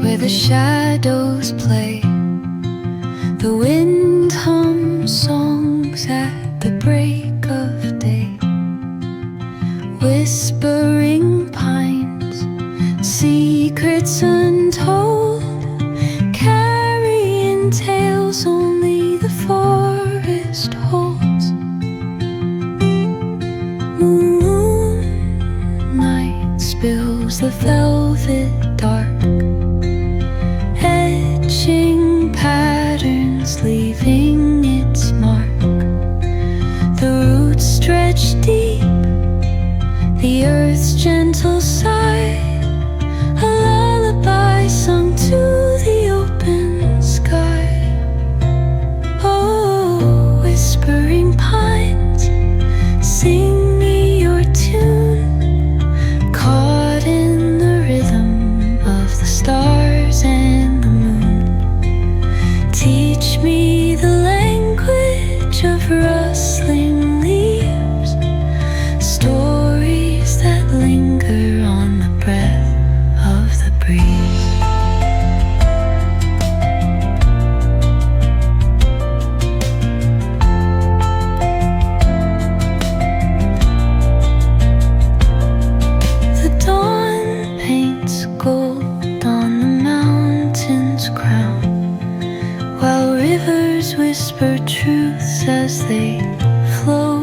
where the shadows play. The wind hums songs at the break of day. Whispering pines, secrets untold, carrying tales only the forest holds. Moonlight spills the velvet dark, etching patterns, leaving its mark. The roots stretch deep, the earth's gentle sigh, a lullaby sung to the open sky. Oh, whispering pines, sing me your tune, caught in the rhythm of the stars and the moon. Teach me the language of rustling leaves, stories that linger on the breath of the breeze. The dawn paints gold on the mountain's crown, while rivers whisper truths as they flow